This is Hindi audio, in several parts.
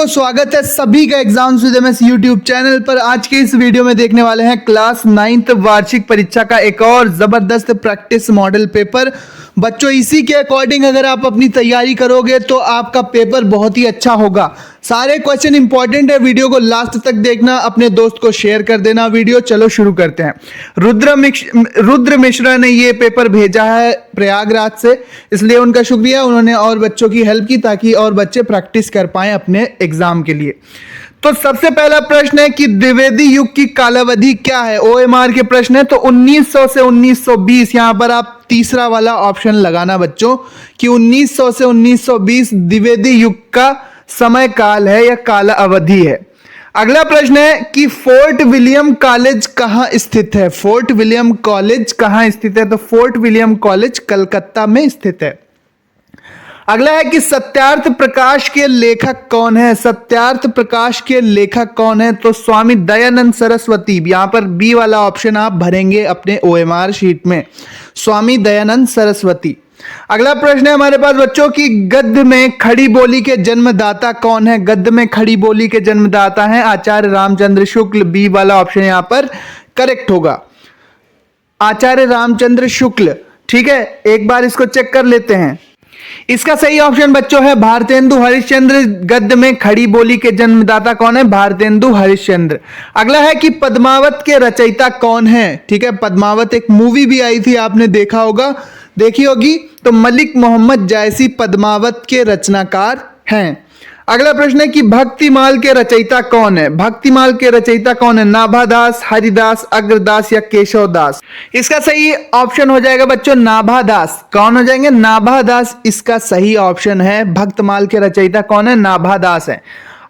दोस्तों स्वागत है सभी का exams with MS YouTube channel पर। आज के इस वीडियो में देखने वाले हैं क्लास 9th वार्षिक परीक्षा का एक और जबरदस्त प्रैक्टिस मॉडल पेपर। बच्चों इसी के अकॉर्डिंग अगर आप अपनी तैयारी करोगे तो आपका पेपर बहुत ही अच्छा होगा। सारे क्वेश्चन इंपॉर्टेंट है, वीडियो को लास्ट तक देखना, अपने दोस्त को शेयर कर देना वीडियो। चलो शुरू करते हैं। रुद्र मिश्रा ने ये पेपर भेजा है प्रयागराज से, इसलिए उनका शुक्रिया। उन्होंने और बच्चों की हेल्प की ताकि और बच्चे प्रैक्टिस कर पाएं अपने एग्जाम के लिए। तो सबसे पहला प्रश्न है कि द्विवेदी युग की कालावधि क्या है। ओएमआर के प्रश्न है तो 1900 से 1920। यहां पर आप तीसरा वाला ऑप्शन लगाना बच्चों कि 1900 से 1920 द्विवेदी युग का समय काल है या काला अवधि है। अगला प्रश्न है कि फोर्ट विलियम कॉलेज कहां स्थित है। फोर्ट विलियम कॉलेज कहां स्थित है, तो फोर्ट विलियम कॉलेज कलकत्ता में स्थित है। अगला है कि सत्यार्थ प्रकाश के लेखक कौन है। सत्यार्थ प्रकाश के लेखक कौन है, तो स्वामी दयानंद सरस्वती। यहां पर बी वाला ऑप्शन आप भरेंगे अपने ओएमआर शीट में, स्वामी दयानंद सरस्वती। अगला प्रश्न है हमारे पास बच्चों की गद्य में खड़ी बोली के जन्मदाता कौन है। गद्य में खड़ी बोली के जन्मदाता हैं आचार्य रामचंद्र शुक्ल। बी वाला ऑप्शन यहां पर करेक्ट होगा, आचार्य रामचंद्र शुक्ल। ठीक है, एक बार इसको चेक कर लेते हैं। इसका सही ऑप्शन बच्चों है भारतेंदु हरिश्चंद्र। गद्य में खड़ी बोली के जन्मदाता कौन है, भारतेंदु हरिश्चंद्र। अगला है कि पद्मावत के रचयिता कौन है। ठीक है, पद्मावत एक मूवी भी आई थी, आपने देखा होगा, देखी होगी। तो मलिक मोहम्मद जायसी पद्मावत के रचनाकार हैं। अगला प्रश्न है कि भक्तिमाल के रचयिता कौन है। भक्तिमाल के रचयिता कौन है, नाभादास, हरिदास, अग्रदास या केशवदास। इसका सही ऑप्शन हो जाएगा बच्चों नाभादास। कौन हो जाएंगे, नाभादास इसका सही ऑप्शन है। भक्तमाल के रचयिता कौन है, नाभादास है।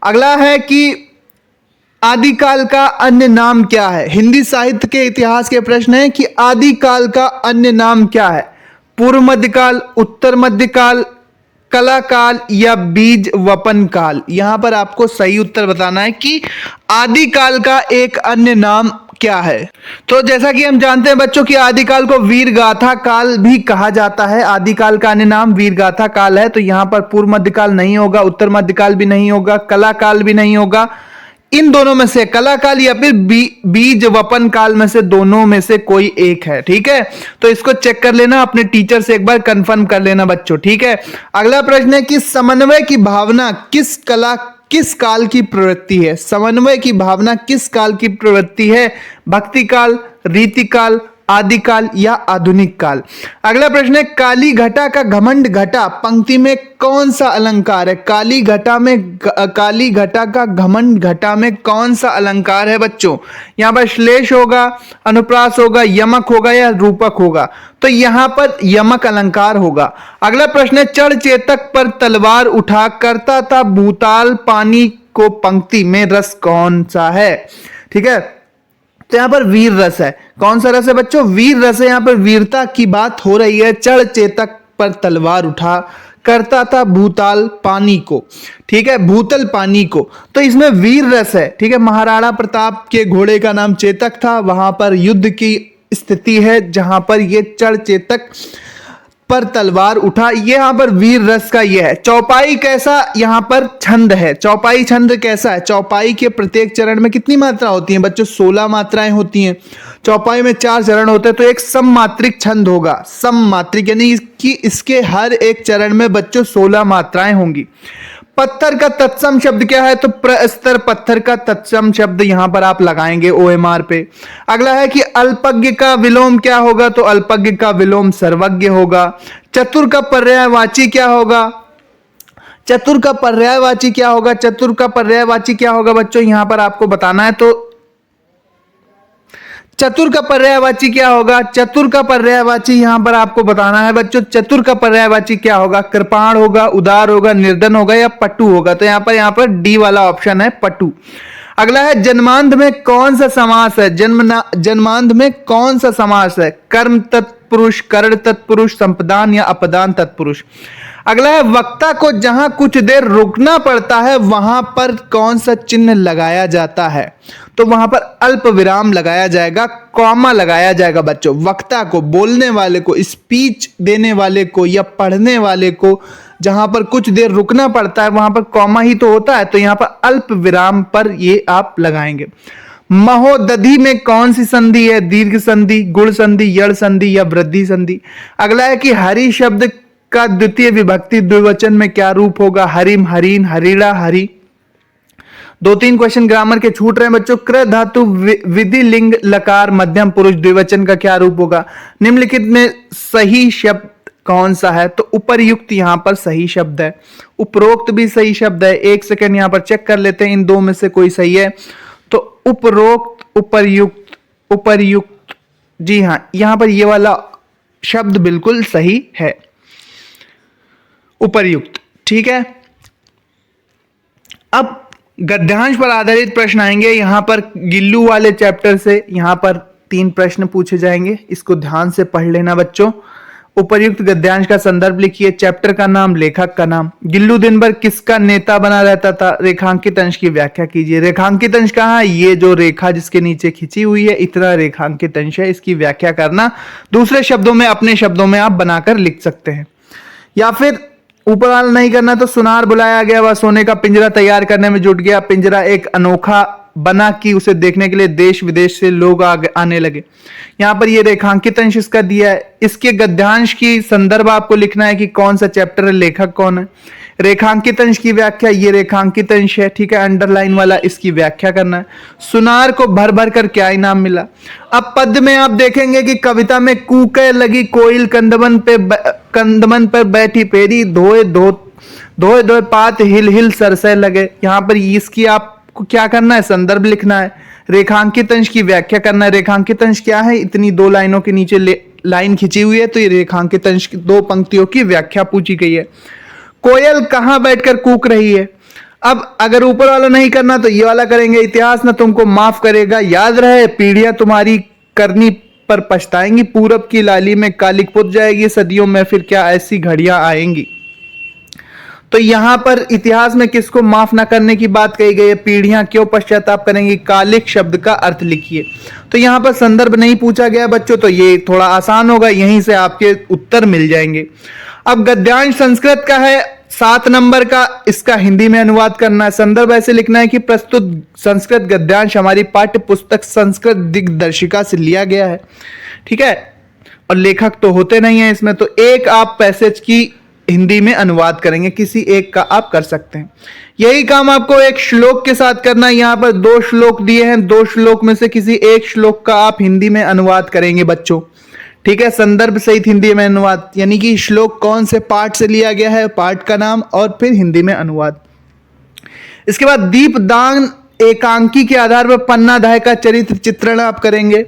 अगला है कि आदिकाल का अन्य नाम क्या है। हिंदी साहित्य के इतिहास के प्रश्न है कि आदिकाल का अन्य नाम क्या है। पूर्व मध्यकाल, उत्तर मध्यकाल, कला काल या बीज वपन काल। यहां पर आपको सही उत्तर बताना है कि आदिकाल का एक अन्य नाम क्या है। तो जैसा कि हम जानते हैं बच्चों कि आदिकाल को वीर गाथा काल भी कहा जाता है। आदिकाल का अन्य नाम वीर गाथा काल है। तो यहां पर पूर्व मध्यकाल नहीं होगा, उत्तर मध्यकाल भी नहीं होगा, कला काल भी नहीं होगा। इन दोनों में से कला काल या फिर बीज वपन काल में से दोनों में से कोई एक है। ठीक है, तो इसको चेक कर लेना, अपने टीचर से एक बार कंफर्म कर लेना बच्चों। ठीक है, अगला प्रश्न है कि समन्वय की भावना किस काल की प्रवृत्ति है। समन्वय की भावना किस काल की प्रवृत्ति है, भक्ति काल, रीति काल, आदिकाल या आधुनिक काल। अगला प्रश्न है काली घटा का घमंड घटा पंक्ति में कौन सा अलंकार है। काली घटा का घमंड घटा में कौन सा अलंकार है बच्चों। यहां पर श्लेष होगा, अनुप्रास होगा, यमक होगा या रूपक होगा। तो यहां पर यमक अलंकार होगा। अगला प्रश्न है चढ़ चेतक पर तलवार उठा करता था भूताल पानी को पंक्ति में रस कौन सा है। ठीक है, तो यहां पर वीर रस है। कौन सा रस है बच्चों, वीर रस है। यहां पर वीरता की बात हो रही है। चढ़ चेतक पर तलवार उठा करता था भूताल पानी को। ठीक है, भूतल पानी को, तो इसमें वीर रस है। ठीक है, महाराणा प्रताप के घोड़े का नाम चेतक था, वहां पर युद्ध की स्थिति है जहां पर ये चढ़ चेतक पर तलवार उठा, ये यहां पर वीर रस का ये है। चौपाई कैसा यहां पर छंद है। चौपाई छंद कैसा है। चौपाई के प्रत्येक चरण में कितनी मात्रा होती है बच्चों, 16 मात्राएं होती हैं। चौपाई में 4 चरण होते हैं, तो एक सममात्रिक छंद होगा। सममात्रिक यानी कि इसके हर एक चरण में बच्चों 16 मात्राएं होंगी। पत्थर का तत्सम शब्द क्या है, तो प्रस्तर पत्थर का तत्सम शब्द यहां पर आप लगाएंगे ओएमआर पे। अगला है कि अल्पज्ञ का विलोम क्या होगा, तो अल्पज्ञ का विलोम सर्वज्ञ होगा। चतुर का पर्यायवाची क्या होगा, चतुर का पर्यायवाची क्या होगा, चतुर का पर्यायवाची क्या होगा बच्चों, यहां पर आपको बताना है। तो चतुर का पर्यायवाची क्या होगा, चतुर का पर्यायवाची यहां पर आपको बताना है बच्चों। चतुर का पर्यायवाची क्या होगा, कृपाण होगा, उदार होगा, निर्धन होगा या पटु होगा। तो यहां पर डी वाला ऑप्शन है, पटु। अगला है जन्मांध में कौन सा समास है। जन्मांध में कौन सा समास है, कर्म तत्पुरुष, कर्ण तत्पुरुष, संपदान या अपदान तत्पुरुष। अगला है वक्ता को जहां कुछ देर रुकना पड़ता है वहां पर कौन सा चिन्ह लगाया जाता है, तो वहां पर अल्प विराम लगाया जाएगा, कॉमा लगाया जाएगा बच्चों। वक्ता को, बोलने वाले को, स्पीच देने वाले को या पढ़ने वाले को जहां पर कुछ देर रुकना पड़ता है वहां पर कॉमा ही तो होता है, तो यहां पर अल्प विराम पर ये आप लगाएंगे। महोदधि में कौन सी संधि है? दीर्घ संधि, गुण संधि, यड़ संधि या वृद्धि संधि। अगला है कि हरि शब्द का द्वितीय विभक्ति द्विवचन में क्या रूप होगा? हरिम, हरीन, हरीड़ा, हरि। 2-3 क्वेश्चन ग्रामर के छूट रहे हैं बच्चों। कृ धातु विधि लिंग लकार मध्यम पुरुष द्विवचन का क्या रूप होगा? निम्नलिखित में सही शब्द कौन सा है? तो उपर्युक्त यहां पर सही शब्द है, उपरोक्त भी सही शब्द है। 1 सेकेंड यहां पर चेक कर लेते हैं इन दो में से कोई सही है। तो उपरोक्त, उपर्युक्त, उपर्युक्त, जी हां, यहां पर ये वाला शब्द बिल्कुल सही है, उपर्युक्त। ठीक है, अब गद्यांश पर आधारित प्रश्न आएंगे। यहां पर गिल्लू वाले चैप्टर से यहां पर 3 प्रश्न पूछे जाएंगे, इसको ध्यान से पढ़ लेना बच्चों। उपर्युक्त गद्यांश का संदर्भ लिखिए, चैप्टर का नाम, लेखक का नाम। गिल्लू दिन भर किसका नेता बना रहता था? रेखांकित अंश की व्याख्या कीजिए। रेखांकित अंश कहाँ है? ये जो रेखा जिसके नीचे खिंची हुई है, इतना रेखांकित अंश है, इसकी व्याख्या करना। दूसरे शब्दों में, अपने शब्दों में आप बनाकर लिख सकते हैं, या फिर ऊपर वाला नहीं करना तो सुनार बुलाया गया, वह सोने का पिंजरा तैयार करने में जुट गया। पिंजरा एक अनोखा बना कि उसे देखने के लिए देश विदेश से लोग आने लगे। यहां पर ये रेखांकित अंश इसका दिया है। इसके गद्यांश की संदर्भ आपको लिखना है कि कौन सा चैप्टर है, लेखक कौन है। रेखांकित अंश की व्याख्या, ये रेखांकित अंश है, ठीक है, अंडरलाइन वाला, इसकी व्याख्या करना है। सुनार को भर भर कर क्या इनाम मिला? अब पद में आप देखेंगे कि कविता में कूके लगी कोयल कंदमन पर बैठी पेरी, धोए धोए पात हिल हिल सरसे लगे। यहां पर इसकी आपको क्या करना है? संदर्भ लिखना है, रेखांकित अंश की व्याख्या करना है। रेखांकित अंश क्या है? इतनी 2 लाइनों के नीचे लाइन खिंची हुई है, तो ये रेखांकित अंश की 2 पंक्तियों की व्याख्या पूछी गई है। कोयल कहां बैठकर कूक रही है? अब अगर ऊपर वाला नहीं करना तो ये वाला करेंगे। इतिहास न तुमको माफ करेगा, याद रहे पीढ़ियां तुम्हारी करनी पर पछताएंगी। पूरब की लाली में कालिक पुत जाएगी, सदियों में फिर क्या ऐसी घड़ियां आएंगी। तो यहां पर इतिहास में किसको माफ ना करने की बात कही गई है? पीढ़ियां क्यों पश्चाताप करेंगी? कालिक शब्द का अर्थ लिखिए। तो यहां पर संदर्भ नहीं पूछा गया बच्चों, तो ये थोड़ा आसान होगा, यहीं से आपके उत्तर मिल जाएंगे। अब गद्यांश संस्कृत का है 7 नंबर का, इसका हिंदी में अनुवाद करना है। संदर्भ ऐसे लिखना है कि प्रस्तुत संस्कृत गद्यांश हमारी पाठ्य पुस्तक संस्कृत दिग्दर्शिका से लिया गया है, ठीक है, और लेखक तो होते नहीं है इसमें, तो एक आप पैसेज की हिंदी में अनुवाद करेंगे, किसी एक का आप कर सकते हैं। यही काम आपको एक श्लोक के साथ करना है। यहां पर 2 श्लोक दिए हैं, 2 श्लोक में से किसी एक श्लोक का आप हिंदी में अनुवाद करेंगे बच्चों, ठीक है, संदर्भ सहित हिंदी में अनुवाद, यानी कि श्लोक कौन से पाठ से लिया गया है, पाठ का नाम और फिर हिंदी में अनुवाद। इसके बाद दीपदान एकांकी के आधार पर पन्नाध्याय का चरित्र चित्रण आप करेंगे।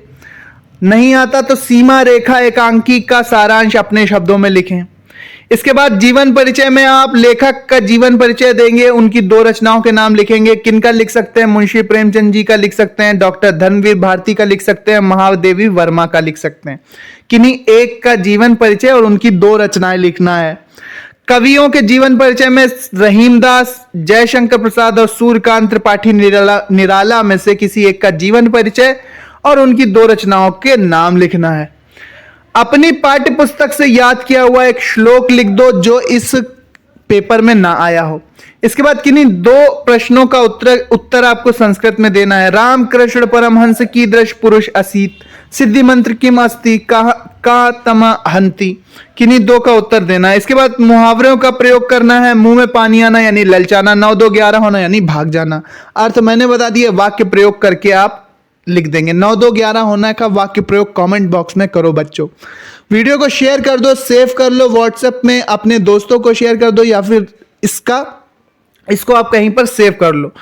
नहीं आता तो सीमा रेखा एकांकी का सारांश अपने शब्दों में लिखें। इसके बाद जीवन परिचय में आप लेखक का जीवन परिचय देंगे, उनकी 2 रचनाओं के नाम लिखेंगे। किनका लिख सकते हैं? मुंशी प्रेमचंद जी का लिख सकते हैं, डॉक्टर धर्मवीर भारती का लिख सकते हैं, महादेवी वर्मा का लिख सकते हैं। किन्हीं एक का जीवन परिचय और उनकी 2 रचनाएं लिखना है। कवियों के जीवन परिचय में रहीमदास, जयशंकर प्रसाद और सूर्यकांत त्रिपाठी निराला में से किसी एक का जीवन परिचय और उनकी 2 रचनाओं के नाम लिखना है। अपनी पाठ्य पुस्तक से याद किया हुआ एक श्लोक लिख दो जो इस पेपर में ना आया हो। इसके बाद किन्हीं 2 प्रश्नों का उत्तर आपको संस्कृत में देना है। राम कृष्ण परमहंस कीदृश पुरुष असीत, सिद्धि मंत्र किम अस्ति, का तम हंति। किन्हीं 2 का उत्तर देना है। इसके बाद मुहावरों का प्रयोग करना है। मुंह में पानी आना यानी ललचाना, 9 2 11 होना यानी भाग जाना। अर्थ मैंने बता दिया, वाक्य प्रयोग करके आप लिख देंगे। 9 2 11 होना का वाक्य प्रयोग कमेंट बॉक्स में करो बच्चों। वीडियो को शेयर कर दो, सेव कर लो व्हाट्सएप में, अपने दोस्तों को शेयर कर दो, या फिर इसको आप कहीं पर सेव कर लो।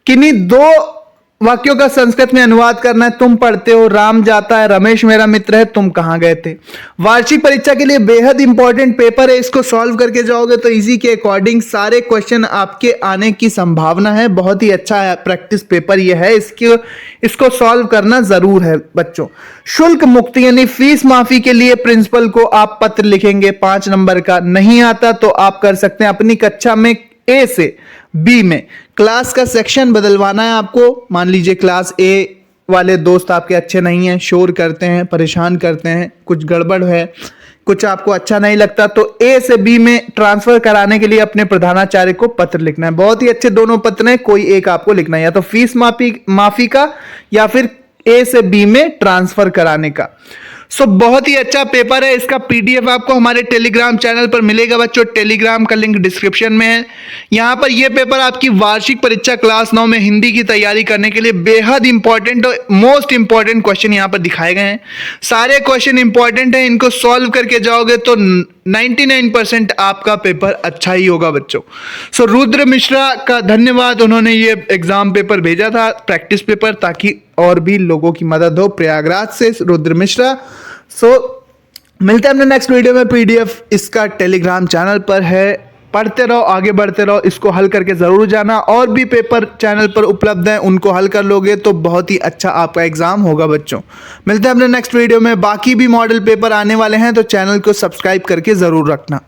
किन्हीं 2 वाक्यों का संस्कृत में अनुवाद करना है। तुम पढ़ते हो, राम जाता है, रमेश मेरा मित्र है, तुम कहां गए थे। वार्षिक परीक्षा के लिए बेहद इंपॉर्टेंट पेपर है, इसको सॉल्व करके जाओगे तो इसी के अकॉर्डिंग सारे क्वेश्चन आपके आने की संभावना है। बहुत ही अच्छा है प्रैक्टिस पेपर ये है, इसको सॉल्व करना जरूर है बच्चों। शुल्क मुक्ति यानी फीस माफी के लिए प्रिंसिपल को आप पत्र लिखेंगे 5 नंबर का। नहीं आता तो आप कर सकते हैं अपनी कक्षा में ए से बी में क्लास का सेक्शन बदलवाना है आपको। मान लीजिए क्लास ए वाले दोस्त आपके अच्छे नहीं हैं, शोर करते हैं, परेशान करते हैं, कुछ गड़बड़ है, कुछ आपको अच्छा नहीं लगता तो ए से बी में ट्रांसफर कराने के लिए अपने प्रधानाचार्य को पत्र लिखना है। बहुत ही अच्छे दोनों पत्र हैं, कोई एक आपको लिखना है, या तो फीस माफी का या फिर ए से बी में ट्रांसफर कराने का। सो बहुत ही अच्छा पेपर है। इसका पीडीएफ आपको हमारे टेलीग्राम चैनल पर मिलेगा बच्चों, टेलीग्राम का लिंक डिस्क्रिप्शन में है। यहां पर यह पेपर आपकी वार्षिक परीक्षा क्लास 9 में हिंदी की तैयारी करने के लिए बेहद इंपॉर्टेंट और मोस्ट इंपॉर्टेंट क्वेश्चन यहां पर दिखाए गए हैं। सारे क्वेश्चन इंपॉर्टेंट हैं, इनको सॉल्व करके जाओगे तो 99% आपका पेपर अच्छा ही होगा बच्चों। सो रुद्र मिश्रा का धन्यवाद, उन्होंने ये एग्जाम पेपर भेजा था, प्रैक्टिस पेपर, ताकि और भी लोगों की मदद हो। प्रयागराज से रुद्र मिश्रा। सो मिलते हैं अपने नेक्स्ट वीडियो में। पीडीएफ इसका टेलीग्राम चैनल पर है, पढ़ते रहो, आगे बढ़ते रहो, इसको हल करके जरूर जाना। और भी पेपर चैनल पर उपलब्ध हैं, उनको हल कर लोगे तो बहुत ही अच्छा आपका एग्जाम होगा बच्चों। मिलते हैं अपने नेक्स्ट वीडियो में। बाकी भी मॉडल पेपर आने वाले हैं तो चैनल को सब्सक्राइब करके जरूर रखना।